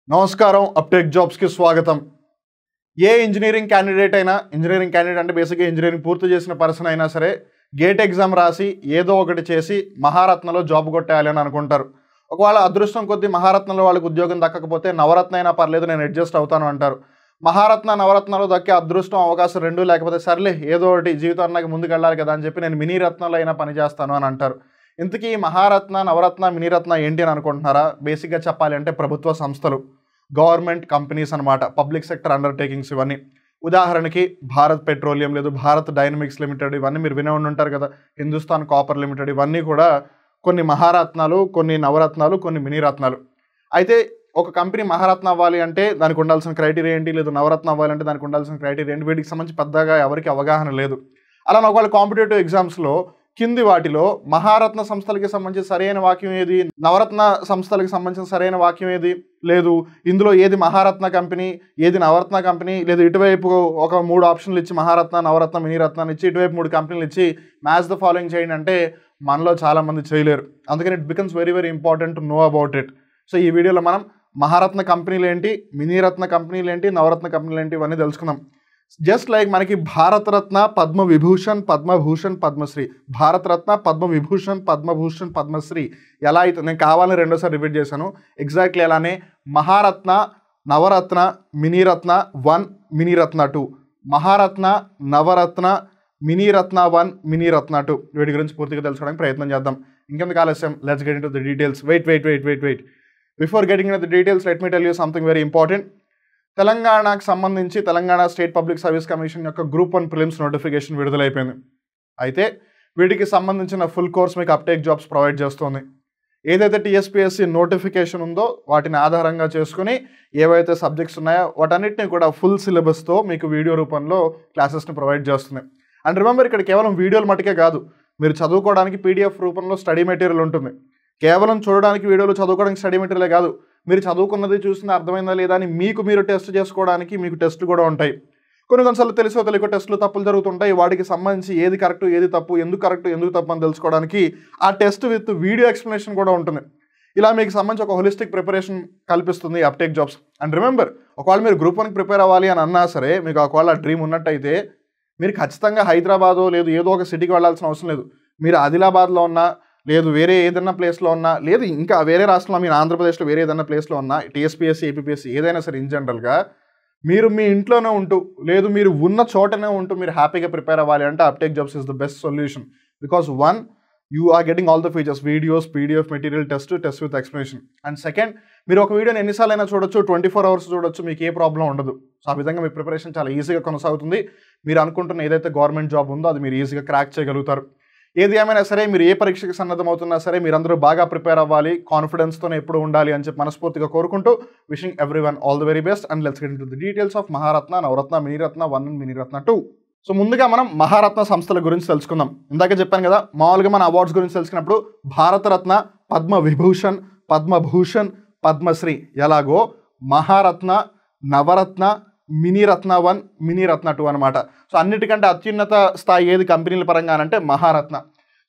నమస్కారం uptake jobs కి స్వాగతం. ఇంజనీరింగ్ క్యాండిడేట్ అంటే బేసిక్గా ఇంజనీరింగ్ పూర్తి చేసిన పర్సన్ అయినా సరే గేట్ ఎగ్జామ్ రాసి ఏదో ఒకటి చేసి మహారత్నలో జాబ్ కొట్టేయాలి అని అనుకుంటారు. ఒకవేళ అదృష్టం కొద్దీ మహారత్నలో వాళ్ళకి ఉద్యోగం దక్కకపోతే నవరత్న అయినా పర్లేదు నేను అడ్జస్ట్ అవుతాను అంటారు. మహారత్న నవరత్నాలు దక్కే అదృష్టం అవకాశం రెండు లేకపోతే సర్లే ఏదో ఒకటి జీవితానికి ముందుకు వెళ్ళాలి కదా అని చెప్పి నేను మినీ రత్నాలు అయినా పని చేస్తాను అని అంటారు. ఇంతకీ మహారత్న నవరత్న మినీరత్న ఏంటి అని అనుకుంటున్నారా? బేసిక్గా చెప్పాలి అంటే ప్రభుత్వ సంస్థలు, గవర్నమెంట్ కంపెనీస్ అనమాట, పబ్లిక్ సెక్టర్ అండర్టేకింగ్స్ ఇవన్నీ. ఉదాహరణకి భారత్ పెట్రోలియం లేదు భారత్ డైనమిక్స్ లిమిటెడ్, ఇవన్నీ మీరు వినే ఉంటారు కదా, హిందుస్థాన్ కాపర్ లిమిటెడ్, ఇవన్నీ కూడా కొన్ని మహారత్నాలు, కొన్ని నవరత్నాలు, కొన్ని మినీరత్నాలు. అయితే ఒక కంపెనీ మహారత్న అవ్వాలి అంటే దానికి ఉండాల్సిన క్రైటీరియా ఏంటి, లేదు నవరత్న అవ్వాలంటే దానికి ఉండాల్సిన క్రైటీరియా ఏంటి, వీటికి సంబంధించి పెద్దగా ఎవరికి అవగాహన లేదు. అలా ఒకవేళ కాంపిటేటివ్ ఎగ్జామ్స్లో కింది వాటిలో మహారత్న సంస్థలకి సంబంధించి సరైన వాక్యం ఏది, నవరత్న సంస్థలకి సంబంధించిన సరైన వాక్యం ఏది, లేదు ఇందులో ఏది మహారత్న కంపెనీ ఏది నవరత్న కంపెనీ, లేదు ఇటువైపు ఒక 3 ఆప్షన్లు ఇచ్చి మహారత్న నవరత్న మినీరత్నాన్ని ఇచ్చి ఇటువైపు 3 కంపెనీలు ఇచ్చి మ్యాచ్ ద ఫాలోయింగ్ చేయండి అంటే మనలో చాలామంది చేయలేరు. అందుకని it becomes very very important to know about it. So ఈ వీడియోలో మనం మహారత్న కంపెనీలు ఏంటి, మినీరత్న కంపెనీలు ఏంటి, నవరత్న కంపెనీలు ఏంటి ఇవన్నీ తెలుసుకుందాం. జస్ట్ లైక్ మనకి భారతరత్న, పద్మవిభూషణ్, పద్మభూషణ్, పద్మశ్రీ, భారతరత్న, పద్మవిభూషణ్, పద్మభూషణ్, పద్మశ్రీ ఎలా అయితే నేను కావాలని రెండోసారి రిపీట్ చేశాను, ఎగ్జాక్ట్లీ అలానే మహారత్న, నవరత్న, మినీరత్న 1, మినీరత్న 2, మహారత్న, నవరత్న, మినీరత్న 1, మినీరత్న 2 వీటి గురించి పూర్తిగా తెలుసుకోవడానికి ప్రయత్నం చేద్దాం. ఇంకెందుకు ఆలస్యం, let's get into the details. Wait before getting into the details let me tell you something very important. తెలంగాణకు సంబంధించి Telangana state public service commission యొక్క గ్రూప్ 1 ప్రిలిమ్స్ నోటిఫికేషన్ విడుదలైపోయింది. అయితే వీటికి సంబంధించిన ఫుల్ కోర్స్ మీకు అప్టేక్ జాబ్స్ ప్రొవైడ్ చేస్తుంది. ఏదైతే టీఎస్పీఎస్సీ నోటిఫికేషన్ ఉందో వాటిని ఆధారంగా చేసుకుని ఏవైతే సబ్జెక్ట్స్ ఉన్నాయో వాటన్నిటిని కూడా ఫుల్ సిలబస్తో మీకు వీడియో రూపంలో క్లాసెస్ని ప్రొవైడ్ చేస్తుంది. అండ్ రిమెంబర్, ఇక్కడ కేవలం వీడియోలు మటుకే కాదు, మీరు చదువుకోవడానికి పీడిఎఫ్ రూపంలో స్టడీ మెటీరియల్ ఉంటుంది. కేవలం చూడడానికి వీడియోలు, చదువుకోవడానికి స్టడీ మెటీరియలే కాదు, మీరు చదువుకున్నది చూసింది అర్థమైందా లేదా అని మీకు మీరు టెస్ట్ చేసుకోవడానికి మీకు టెస్ట్ కూడా ఉంటాయి. కొన్నిసార్లు తెలుసో తెలియకో టెస్టులు తప్పులు జరుగుతుంటాయి. వాటికి సంబంధించి ఏది కరెక్ట్ ఏది తప్పు, ఎందుకు కరెక్ట్ ఎందుకు తప్పు అని తెలుసుకోవడానికి ఆ టెస్ట్ విత్ వీడియో ఎక్స్ప్లెనేషన్ కూడా ఉంటుంది. ఇలా మీకు సంబంధించి ఒక హోలిస్టిక్ ప్రిపరేషన్ కల్పిస్తుంది అప్టేక్ జాబ్స్. అండ్ రిమెంబర్, ఒకవేళ మీరు గ్రూప్ 1కి ప్రిపేర్ అవ్వాలి అని అన్నా సరే, మీకు ఒకవేళ డ్రీమ్ ఉన్నట్టయితే మీరు ఖచ్చితంగా హైదరాబాదో లేదు ఏదో ఒక సిటీకి వెళ్ళాల్సిన అవసరం లేదు. మీరు ఆదిలాబాద్లో ఉన్నా, లేదు వేరే ఏదైనా ప్లేస్లో ఉన్నా, లేదు ఇంకా వేరే రాష్ట్రంలో మీరు ఆంధ్రప్రదేశ్లో వేరే ఏదైనా ప్లేస్లో ఉన్నా, టీఎస్పీఎస్సీ, ఏపీపీఎస్సీ ఏదైనా సరే ఇన్ జనరల్గా మీరు మీ ఇంట్లోనే ఉంటూ లేదు మీరు ఉన్న చోటనే ఉంటూ మీరు హ్యాపీగా ప్రిపేర్ అవ్వాలి అంటే Uptake jobs is the best solution. Because 1, you are getting all the features, videos, PDF material, test with explanation. And second, మీరు ఒక వీడియోని ఎన్నిసార్లు అయినా చూడొచ్చు, 24 hours చూడొచ్చు, మీకు ఏ ప్రాబ్లం ఉండదు. సో ఆ విధంగా మీ ప్రిపరేషన్ చాలా ఈజీగా కొనసాగుతుంది. మీరు అనుకుంటున్న ఏదైతే గవర్నమెంట్ జాబ్ ఉందో అది మీరు ఈజీగా క్రాక్ చేయగలుగుతారు. ఏది ఏమైనా సరే మీరు ఏ పరీక్షకి సన్నద్ధమవుతున్నా సరే మీరందరూ బాగా ప్రిపేర్ అవ్వాలి, కాన్ఫిడెన్స్తోనే ఎప్పుడు ఉండాలి అని చెప్పి మనస్ఫూర్తిగా కోరుకుంటూ wishing everyone all the very best. And let's get into the details of Maharatna, Navratna, Miniratna 1 and Miniratna 2. So ముందుగా మనం మహారత్న సంస్థల గురించి తెలుసుకుందాం. ఇందాక చెప్పాను కదా, మామూలుగా మన అవార్డ్స్ గురించి తెలుసుకున్నప్పుడు భారతరత్న, పద్మవిభూషణ్, పద్మభూషణ్, పద్మశ్రీ ఎలాగో మహారత్న, నవరత్న, మినీరత్న 1, మినీరత్న 2 అనమాట. సో అన్నిటికంటే అత్యున్నత స్థాయి ఏది కంపెనీల పరంగా అంటే మహారత్న.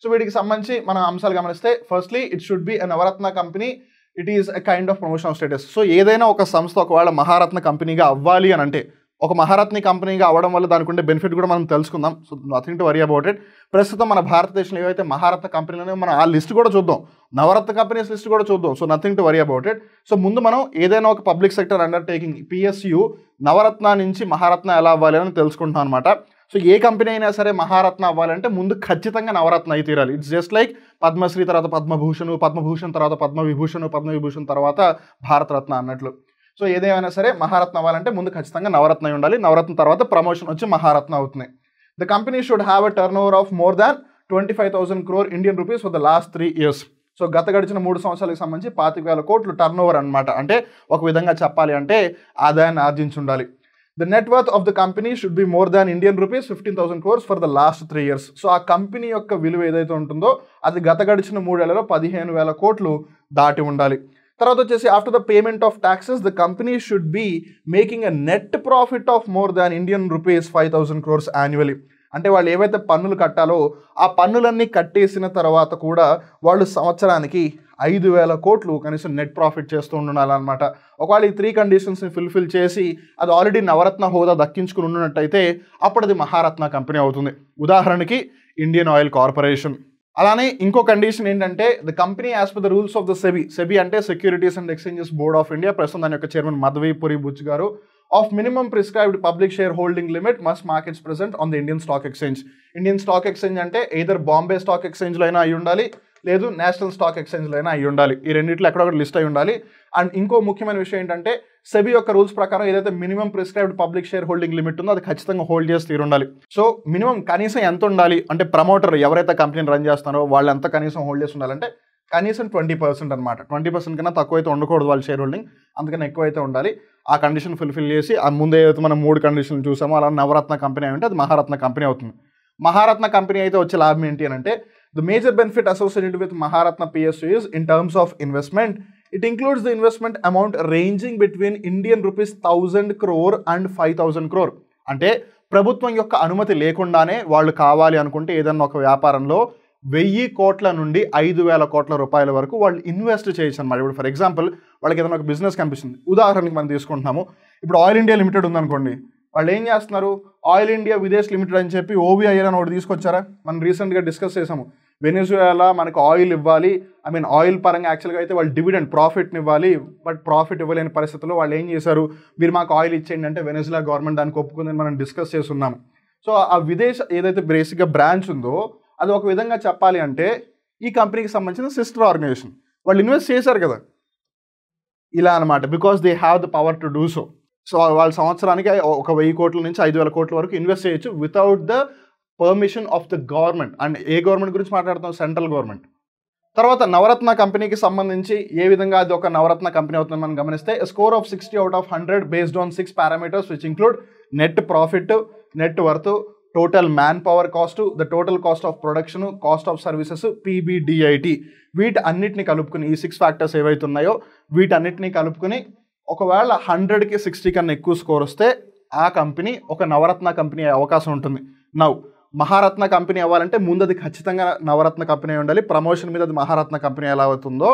సో వీటికి సంబంధించి మనం అంశాలు గమనిస్తే, firstly it should be a Navratna company, it is a kind of promotion of status. So ఏదైనా ఒక సంస్థ ఒకవేళ మహారత్న కంపెనీగా అవ్వాలి అని అంటే, ఒక మహారత్న కంపెనీగా అవ్వడం వల్ల దానికి ఉండే బెనిఫిట్ కూడా మనం తెలుసుకుందాం. So nothing to worry about it. ప్రస్తుతం మన భారతదేశంలో ఏవైతే మహారత్న కంపెనీలు మనం ఆ లిస్ట్ కూడా చూద్దాం, నవరత్న కంపెనీస్ లిస్ట్ కూడా చూద్దాం. So nothing to worry about it. So ముందు మనం ఏదైనా ఒక పబ్లిక్ సెక్టర్ అండర్టేకింగ్ పిఎస్యు నవరత్న నుంచి మహారత్న ఎలా అవ్వాలి అని తెలుసుకుంటాం అనమాట. సో ఏ కంపెనీ అయినా సరే మహారత్న అవ్వాలంటే ముందు ఖచ్చితంగా నవరత్న అయి తీరాలి. ఇట్స్ జస్ట్ లైక్ పద్మశ్రీ తర్వాత పద్మభూషణ్, పద్మభూషణ్ తర్వాత పద్మవిభూషణ్, పద్మవిభూషణ్ తర్వాత భారతరత్న అన్నట్లు. సో ఏదేమైనా సరే మహారత్న అవ్వాలంటే ముందు ఖచ్చితంగా నవరత్న అయి ఉండాలి. నవరత్న తర్వాత ప్రమోషన్ వచ్చి మహారత్న అవుతుంది. The company should have a turn over of more than 25,000 crore Indian rupees for the last 3 years. So గడిచిన 3 సంవత్సరాలకు సంబంధించి 25,000 కోట్లు టర్న్ ఓవర్ అనమాట. అంటే ఒక విధంగా చెప్పాలి అంటే ఆదాయాన్ని ఆర్జించి ఉండాలి. The net worth of the company should be more than Indian rupees 15,000 crores for the last 3 years. So ఆ కంపెనీ యొక్క విలువ ఏదైతే ఉంటుందో అది గడిచిన 3 ఏళ్లలో 15,000 కోట్లు దాటి ఉండాలి. తర్వాత వచ్చేసి after the payment of taxes the company should be making a net profit of more than Indian rupees 5,000 crores annually. అంటే వాళ్ళు ఏవైతే పన్నులు కట్టాలో ఆ పన్నులన్నీ కట్టేసిన తర్వాత కూడా వాళ్ళు సంవత్సరానికి 5,000 కోట్లు కనీసం నెట్ ప్రాఫిట్ చేస్తూ ఉండాలన్నమాట. ఒకవేళ ఈ 3 కండిషన్స్ని ఫుల్ఫిల్ చేసి అది ఆల్రెడీ నవరత్న హోదా దక్కించుకుని ఉన్నట్టయితే అప్పుడు అది మహారత్న కంపెనీ అవుతుంది. ఉదాహరణకి ఇండియన్ ఆయిల్ కార్పొరేషన్. అలానే ఇంకో కండిషన్ ఏంటంటే the company as per the rules of the SEBI అంటే securities and exchanges board of India, ప్రస్తుతం దాని యొక్క చైర్మన్ మధవీపురి బుచ్ గారు, of minimum prescribed public share holding limit must mark its present on the Indian stock exchange. Indian stock exchange అంటే either Bombay stock ఎక్స్చేంజ్లో అయినా అయి ఉండాలి, లేదు నేషనల్ స్టాక్ ఎక్స్చేంజ్లో అయినా అయి ఉండాలి. ఈ రెండింటిలో ఎక్కడొకటి లిస్ట్ అయి ఉండాలి. అండ్ ఇంకో ముఖ్యమైన విషయం ఏంటంటే సెబీ యొక్క రూల్స్ ప్రకారం ఏదైతే minimum prescribed public share holding limit ఉందో అది ఖచ్చితంగా హోల్డ్ చేసి తీరుండాలి. సో మినిమం కనీసం ఎంత ఉండాలి అంటే ప్రమోటర్ ఎవరైతే కంపెనీని రన్ చేస్తారో వాళ్ళు ఎంత కనీసం హోల్డ్ చేసి ఉండాలంటే కనీసం 20% అనమాట. 20% కన్నా తక్కువ అయితే ఉండకూడదు వాళ్ళ షేర్ హోల్డింగ్, అందుకని ఎక్కువ అయితే ఉండాలి. ఆ కండిషన్ ఫుల్ఫిల్ చేసి ఆ ముందే ఏదైతే మనం 3 కండిషన్లు చూసామో అలా నవరత్న కంపెనీ అంటే అది మహారత్న కంపెనీ అవుతుంది. మహారత్న కంపెనీ అయితే వచ్చే లాభం ఏంటి అని అంటే the major benefit associated with Maharatna PSU is in terms of investment. It includes the investment amount ranging between Indian rupees 1,000 crore and 5,000 crore. అంటే ప్రభుత్వం యొక్క అనుమతి లేకుండానే వాళ్ళు కావాలి అనుకుంటే ఏదన్నా ఒక వ్యాపారంలో 1,000 కోట్ల నుండి 5,000 కోట్ల రూపాయల వరకు వాళ్ళు ఇన్వెస్ట్ చేయొచ్చు అనమాట. ఇప్పుడు ఫర్ ఎగ్జాంపుల్ వాళ్ళకి ఏదైనా ఒక బిజినెస్ కనిపిస్తుంది, ఉదాహరణకి మనం తీసుకుంటున్నాము, ఇప్పుడు ఆయిల్ ఇండియా లిమిటెడ్ ఉందనుకోండి, వాళ్ళు ఏం చేస్తున్నారు, ఆయిల్ ఇండియా విదేశ్ లిమిటెడ్ అని చెప్పి OVIL అని ఒకటి తీసుకొచ్చారా, మనం రీసెంట్గా డిస్కస్ చేసాము. వెనిజువేలా మనకు ఆయిల్ ఇవ్వాలి, ఆయిల్ పరంగా యాక్చువల్గా అయితే వాళ్ళు డివిడెండ్ ప్రాఫిట్ని ఇవ్వాలి, బట్ ప్రాఫిట్ ఇవ్వలేని పరిస్థితుల్లో వాళ్ళు ఏం చేశారు, మీరు మాకు ఆయిల్ ఇచ్చేయండి అంటే వెనిజులా గవర్నమెంట్ దానికి ఒప్పుకుందని మనం డిస్కస్ చేస్తున్నాము. సో ఆ విదేశ ఏదైతే బేసిక్గా బ్రాంచ్ ఉందో అది ఒక విధంగా చెప్పాలి అంటే ఈ కంపెనీకి సంబంధించిన సిస్టర్ ఆర్గనైజేషన్, వాళ్ళు ఇన్వెస్ట్ చేశారు కదా ఇలా అనమాట, because they have the power to do so. So వాళ్ళ సంవత్సరానికి 1,000 కోట్ల నుంచి 5,000 కోట్ల వరకు ఇన్వెస్ట్ చేయొచ్చు without the permission of the government. And A government గురించి మాట్లాడుతాం, సెంట్రల్ గవర్నమెంట్. తర్వాత నవరత్న కంపెనీకి సంబంధించి ఏ విధంగా అది ఒక నవరత్న కంపెనీ అవుతుందని మనం గమనిస్తే score of 60 out of 100 based on 6 parameters which include net profit, net worth, total man power cost, the total cost of production, cost of services, PBDIT. వీటన్నిటిని కలుపుకుని ఈ 6 ఫ్యాక్టర్స్ ఏవైతే ఉన్నాయో వీటన్నిటిని కలుపుకుని ఒకవేళ 100కి 60 కన్నా ఎక్కువ స్కోర్ వస్తే ఆ కంపెనీ ఒక నవరత్న కంపెనీ అయ్యే అవకాశం ఉంటుంది. నౌ మహారత్న కంపెనీ అవ్వాలంటే ముందు అది ఖచ్చితంగా నవరత్న కంపెనీ ఉండాలి. ప్రమోషన్ మీద అది మహారత్న కంపెనీ ఎలా అవుతుందో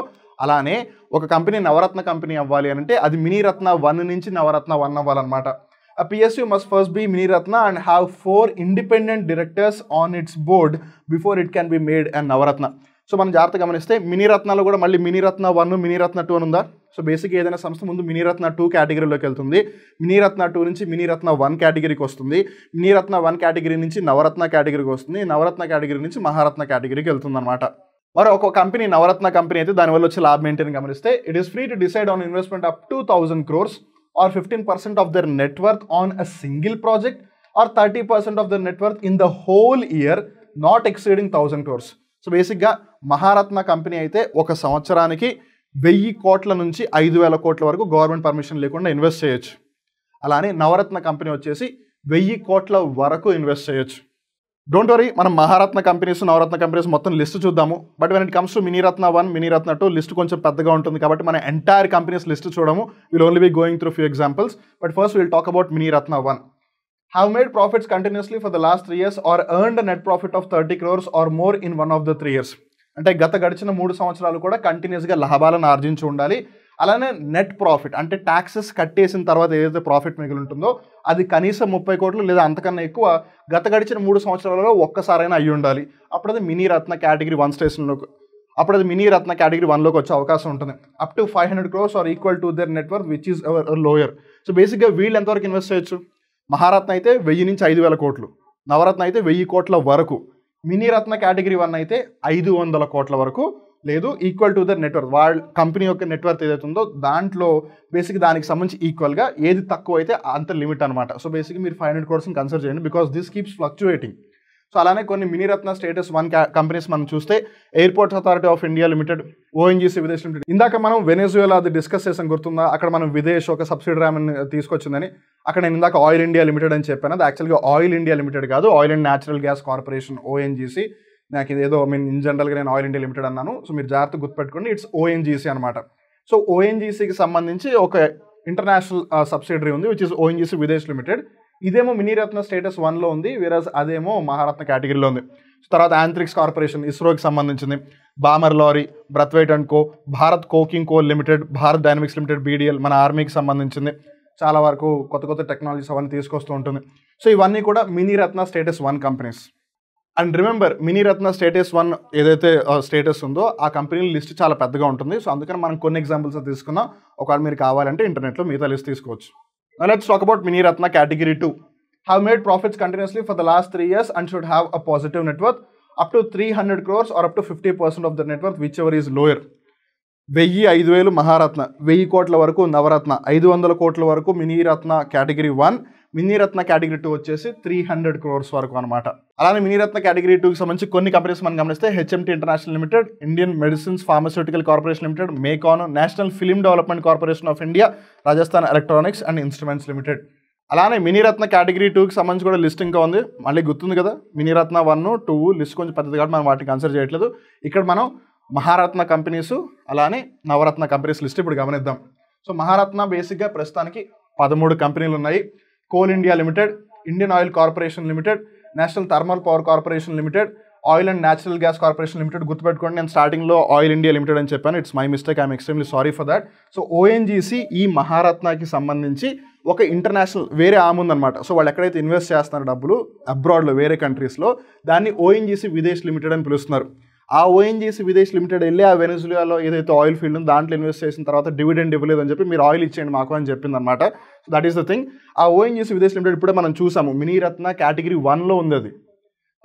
అలానే ఒక కంపెనీ నవరత్న కంపెనీ అవ్వాలి అంటే అది మినీరత్న 1 నుంచి నవరత్న 1 అవ్వాలన్నమాట. A PSU must first be Miniratna and have 4 independent directors on its board before it can be made a Navaratna. So మనం జాగ్రత్తగా గమనిస్తే మినీరత్నాలో కూడా మళ్ళీ మినీరత్న 1, మినీరత్న 2 అని ఉందా. సో బేసిక్ ఏదైనా సంస్థ ముందు మినీరత్న 2 కేటగిరీలోకి వెళ్తుంది, మినీరత్న 2 నుంచి మినీరత్న 1 కేటగిరీకి వస్తుంది, మినీరత్న 1 కేటగిరీ నుంచి నవరత్న కేటగిరీకి వస్తుంది, నవరత్న కేటగిరీ నుంచి మహారత్న కేటగిరీకి వెళ్తుంది అనమాట. మరి ఒక కంపెనీ నవరత్న కంపెనీ అయితే దానివల్ల వచ్చే లాభం ఏంటని గమనిస్తే it is free to decide on investment up to 1,000 crores or 15% of their net worth on a single project or 30% of their net worth in the whole year not exceeding 1,000 crores. So బేసిక్గా Maharatna company అయితే ఒక సంవత్సరానికి 1,000 కోట్ల నుంచి 5,000 కోట్ల వరకు government permission లేకుండా invest చేయొచ్చు. అలానే నవరత్న కంపెనీ వచ్చేసి 1,000 కోట్ల వరకు ఇన్వెస్ట్ చేయొచ్చు. డోంట్ వరీ, మనం మహారత్న కంపెనీస్, నవరత్న కంపెనీస్ మొత్తం లిస్ట్ చూద్దాము. But when it comes to Miniratna 1, Miniratna 2 list కొంచెం పెద్దగా ఉంటుంది కాబట్టి మన ఎంటైర్ కంపెనీస్ లిస్ట్ చూడము. Will only be going through few examples. But first will talk about Miniratna 1. Have made profits continuously for the last 3 years or earned a net profit of 30 crores or more in one of the 3 years. అంటే గడిచిన 3 సంవత్సరాలు కూడా కంటిన్యూస్గా లాభాలను ఆర్జించి ఉండాలి. అలానే net profit అంటే taxes కట్టేసిన తర్వాత ఏదైతే ప్రాఫిట్ మిగిలి ఉంటుందో అది కనీసం 30 కోట్లు లేదా అంతకన్నా ఎక్కువ గడిచిన 3 సంవత్సరాలలో ఒక్కసారైనా అయ్యి ఉండాలి. అప్పుడు అది మినీరత్న కేటగిరీ 1 స్టేషన్లోకి, అప్పుడు అది మినీరత్న కేటగిరీ 1లోకి వచ్చే అవకాశం ఉంటుంది. Up to 500 crores or equal to their network which is lower. So బేసిక్గా వీళ్ళు ఎంతవరకు ఇన్వెస్ట్ చేయొచ్చు, మహారత్న అయితే 1,000 నుంచి 5,000 కోట్లు, నవరత్న అయితే 1,000 కోట్ల వరకు, మినీరత్న కేటగిరీ 1 అయితే 500 కోట్ల వరకు, లేదు ఈక్వల్ టు ద నెట్వర్క్, వాళ్ళ కంపెనీ యొక్క నెట్వర్క్ ఏదైతే ఉందో దాంట్లో బేసిక్ దానికి సంబంధించి ఈక్వల్గా ఏది తక్కువ అయితే అంత లిమిట్ అనమాట. సో బేసిక్గా మీరు 500 crores కన్సిడర్ చేయండి because this keeps fluctuating. So అలానే కొన్ని మినీరత్న స్టేటస్ 1 కంపెనీస్ మనం చూస్తే airports authority of India limited, ONGC Videsh limited. ఇందాక మనం వెనెజువేలా అది డిస్కస్ చేసాం గుర్తుందా, అక్కడ మనం విదేశ్ ఒక సబ్సిడరీ ఆమెను తీసుకొచ్చిందని. అక్కడ నేను ఇందాక ఆయిల్ ఇండియా లిమిటెడ్ అని చెప్పాను, అది యాక్చువల్గా ఆయిల్ ఇండియా లిమిటెడ్ కాదు, oil and natural gas corporation ONGC. నాకు ఇదేదో ఇన్ జనరల్గా నేను ఆయిల్ ఇండియా లిమిటెడ్ అన్నాను, సో మీరు జాగ్రత్తగా గుర్తుపెట్టుకోండి, ఇట్స్ ONGC అనమాట. సో ONGCకి సంబంధించి ఒక ఇంటర్నేషనల్ సబ్సిడరీ ఉంది which is ONGC Videsh limited. ఇదేమో మినీరత్న స్టేటస్ 1లో ఉంది, వేరస్ అదేమో మహారత్న కేటగిరీలో ఉంది. తర్వాత యాంత్రిక్స్ కార్పొరేషన్ ఇస్రోకి సంబంధించింది, Balmer Lawrie, Braithwaite and co, Bharat coking coal limited, Bharat dynamics limited BDL మన ఆర్మీకి సంబంధించింది. చాలా వరకు కొత్త కొత్త టెక్నాలజీస్ అవన్నీ తీసుకొస్తూ ఉంటుంది. సో ఇవన్నీ కూడా Miniratna status 1 companies. And remember, Miniratna status 1 ఏదైతే స్టేటస్ ఉందో ఆ కంపెనీల లిస్ట్ చాలా పెద్దగా ఉంటుంది. సో అందుకని మనం కొన్ని ఎగ్జాంపుల్స్ తీసుకుందాం. ఒకవేళ మీరు కావాలంటే ఇంటర్నెట్లో మిగతా లిస్ట్ తీసుకోవచ్చు. Now let's talk about Miniratna Category 2. Have made profits continuously for the last 3 years and should have a positive net worth up to 300 crores or up to 50% of the net worth, whichever is lower. 1000 5000 Maharatna, 1000 కోట్ల వరకు నవరత్న, 500 కోట్ల వరకు Miniratna category 1, Miniratna category 2 వచ్చేసి 300 crores వరకు అనమాట. అలానే Miniratna category 2కి సంబంధించి కొన్ని కంపెనీస్ మనం గమనిస్తే HMT international limited, Indian medicines pharmaceutical corporation limited, MECON, national film development corporation of India, Rajasthan electronics and instruments limited. అలానే మినీరత్న కేటగిరీ 2కి సంబంధించి కూడా లిస్ట్ ఇంకా ఉంది. మళ్ళీ గుర్తుంది కదా, మినీరత్న 1, 2 లిస్ట్ కొంచెం పెద్దది కాబట్టి మనం వాటిని కన్సిడర్ చేయట్లేదు. ఇక్కడ మనం మహారత్న కంపెనీస్ అలానే నవరత్న కంపెనీస్ లిస్ట్ ఇప్పుడు గమనిద్దాం. సో మహారత్న బేసిక్గా ప్రస్తుతానికి 13 కంపెనీలు ఉన్నాయి. Coal India limited, Indian oil corporation limited, national thermal power corporation limited, oil and natural gas corporation limited. గుర్తుపెట్టుకోండి, నేను స్టార్టింగ్లో ఆయిల్ ఇండియా లిమిటెడ్ అని చెప్పాను. It's my mistake, I'm extremely sorry for that. So ONGC ఈ మహారత్నకి సంబంధించి ఒక international వేరే arm ఉందన్నమాట. సో వాళ్ళు ఎక్కడైతే ఇన్వెస్ట్ చేస్తున్నారు డబ్బులు అబ్రాడ్లో వేరే కంట్రీస్లో, దాన్ని ఓఎన్జీసీ విదేశ్ లిమిటెడ్ అని పిలుస్తున్నారు. ఆ ఓఎన్జీసీ విదేశ్ లిమిటెడ్ వెళ్ళి ఆ వెనిజులాలో ఏదైతే ఆయిల్ ఫీల్డ్ ఉందో దాంట్లో ఇన్వెస్ట్ చేసిన తర్వాత డివిడెండ్ ఇవ్వలేదు అని చెప్పి మీరు ఆయిల్ ఇచ్చేయండి మాకు అని చెప్పింది అనమాట. So that is the thing. ఆ ఓఎన్జీసీ విదేశ్ లిమిటెడ్ ఇప్పుడే మనం చూసాము, మినీరత్న కేటగిరీ 1లో ఉంది అది.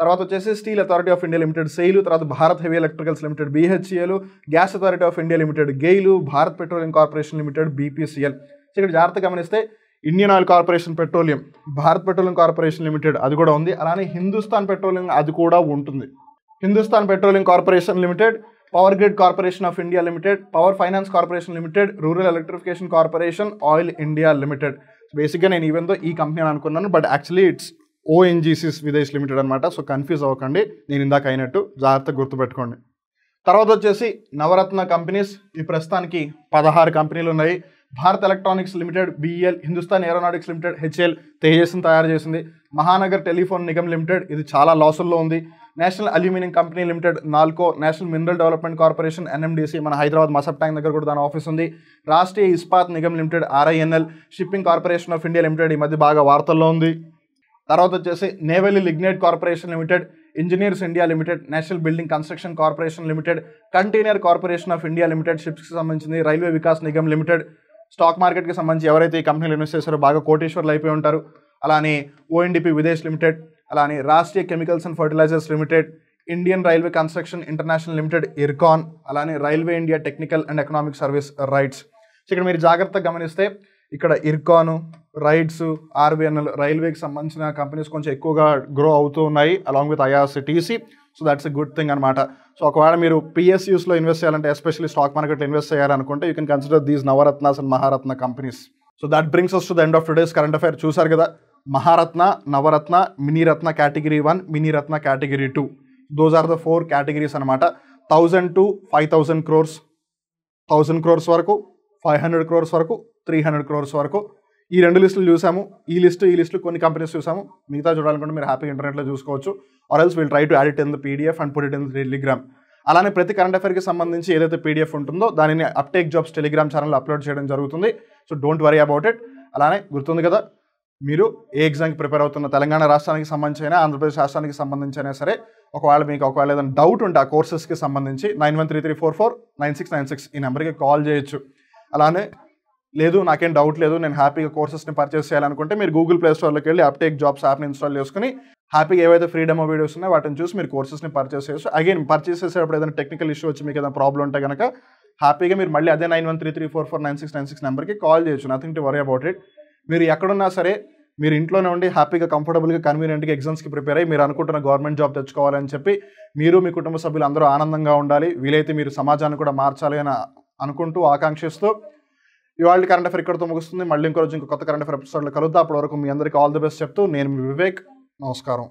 తర్వాత వచ్చేసి steel authority of India limited SAIL, తర్వాత Bharat heavy electricals limited BHEL, gas authority of India limited GAIL, Bharat petroleum corporation limited BPCL. So ఇక్కడ జాగ్రత్తగా గమనిస్తే Indian oil corporation petroleum, Bharat petroleum corporation limited అది కూడా ఉంది. అలానే హిందుస్థాన్ పెట్రోలియం అది కూడా ఉంటుంది. Hindustan petroleum corporation limited, power grid corporation of India limited, power finance corporation limited, rural electrification corporation, oil India limited. బేసిక్గా నేను ఈవెన్ దో ఈ కంపెనీ అని అనుకున్నాను, but actually it's ONGC's Videsh limited అనమాట. సో కన్ఫ్యూజ్ అవ్వకండి, నేను ఇందాక అయినట్టు జాగ్రత్తగా గుర్తుపెట్టుకోండి. తర్వాత వచ్చేసి నవరత్న కంపెనీస్ ఈ ప్రస్తుతానికి 16 కంపెనీలు ఉన్నాయి. Bharat electronics limited BEL, Hindustan aeronautics limited HAL తేజస్ని తయారు చేసింది, మహానగర్ టెలిఫోన్ నిగమ్ లిమిటెడ్ ఇది చాలా లాసుల్లో ఉంది, national aluminium company limited NALCO, national mineral development corporation NMDC మన హైదరాబాద్ మసబ్ ట్యాంక్ దగ్గర కూడా దాని ఆఫీస్ ఉంది, Rashtriya Ispat Nigam limited RINL, shipping corporation of India limited ఈ మధ్య బాగా వార్తల్లో ఉంది. తర్వాత వచ్చేసి Neyveli lignite corporation limited, engineers India limited, national building construction corporation limited, container corporation of India limited షిప్స్కి సంబంధించింది, railway Vikas Nigam limited. Stock మార్కెట్కి సంబంధించి ఎవరైతే ఈ కంపెనీలు ఇన్వెస్ట్ చేస్తారో బాగా కోటీశ్వర్లు అయిపోయి ఉంటారు. అలానే ఓఎన్డిపి విదేశ్ లిమిటెడ్, అలానే Rashtriya chemicals and fertilizers limited, Indian railway construction international limited IRCON, అలానే railway India technical and economic service RITES. So ఇక్కడ మీరు జాగ్రత్తగా గమనిస్తే ఇక్కడ ఇర్కాను, రైట్స్, ఆర్వీఎన్ఎల్ రైల్వేకి సంబంధించిన కంపెనీస్ కొంచెం ఎక్కువగా గ్రో అవుతూ ఉన్నాయి along with IRCTC. So that's a good thing అనమాట. సో ఒకవేళ మీరు పిఎస్యూస్లో ఇన్వెస్ట్ చేయాలంటే ఎస్పెషల్లీ స్టాక్ మార్కెట్లో ఇన్వెస్ట్ చేయాలనుకుంటే you can consider these Navratnas and Maharatna companies. So that brings us to the end of today's current affair. చూసారు కదా, Maharatna, Navratna, Miniratna category 1, Miniratna category 2, those are the 4 categories అనమాట. 1000 to 5000 crores, 1000 crores వరకు, 500 crores వరకు, 300 crores వరకు ఈ 2 లిస్టులు చూసాము. ఈ లిస్టు కొన్ని కంపెనీస్ చూసాము. మిగతా చూడాలనుకుంటే మీరు హ్యాపీగా ఇంటర్నెట్లో చూసుకోవచ్చు. Or else will try to add it in the PDF and put it in the Telegram. అలానే ప్రతి కరెంట్ అఫైర్కి సంబంధించి ఏదైతే పీడిఎఫ్ ఉంటుందో దానిని అప్టేక్ జాబ్స్ టెలిగ్రామ్ ఛానల్లో అప్లోడ్ చేయడం జరుగుతుంది. So don't worry about it. అలానే గుర్తుంది కదా, మీరు ఏ ఎగ్జామ్కి ప్రిపేర్ అవుతున్న తెలంగాణ రాష్ట్రానికి సంబంధించి అయినా ఆంధ్రప్రదేశ్ రాష్ట్రానికి సంబంధించి అయినా సరే ఒకవేళ ఏదైనా డౌట్ ఉంటే ఆ కోర్సెస్కి సంబంధించి 9133449696 ఈ నెంబర్కి కాల్ చేయొచ్చు. అలానే లేదు నాకేం డౌట్ లేదు, నేను హ్యాపీగా కోర్సెస్ని పర్చేస్ చేయాలనుకుంటే మీరు గూగుల్ ప్లే స్టోర్లోకి వెళ్ళి అప్టేక్ జాబ్స్ యాప్ని ఇన్స్టాల్ చేసుకుని హ్యాపీగా ఏవైతే ఫ్రీ డెమో వీడియోస్ ఉన్నాయో వాటిని చూసి మీరు కోర్సెస్ని పర్చేస్ చేయొచ్చు. అగైన్ పర్చేస్ చేసేటప్పుడు ఏదైనా టెక్నికల్ ఇష్యూ వచ్చి మీకు ఏదైనా ప్రాబ్లం ఉంటే కనుక హ్యాపీగా మీరు మళ్ళీ అదే 9133449696 నెంబర్కి కాల్ చేయొచ్చు. Nothing to worry about it. మీరు ఎక్కడున్నా సరే మీరు ఇంట్లోనే ఉండి హ్యాపీగా కంఫర్టబుల్గా కన్వీనియంట్గా ఎగ్జామ్స్కి ప్రిపేర్ అయ్యి మీరు అనుకుంటున్న గవర్నమెంట్ జాబ్ తెచ్చుకోవాలని చెప్పి మీరు మీ కుటుంబ సభ్యులు అందరూ ఆనందంగా ఉండాలి, వీలైతే మీరు సమాజాన్ని కూడా మార్చాలి అని అనుకుంటూ ఆకాంక్షిస్తూ ఇవాళ కరెంట్ అఫైర్ ఇక్కడితో ముగుస్తుంది. మళ్ళీ ఇంకో రోజు ఇంకో కొత్త కరెంట్ అఫైర్ ఎపిసోడ్లో కలుద్దాం. అప్పటి వరకు మీ అందరికీ ఆల్ ది బెస్ట్ చెప్తూ నేను మీ వివేక్. నమస్కారం.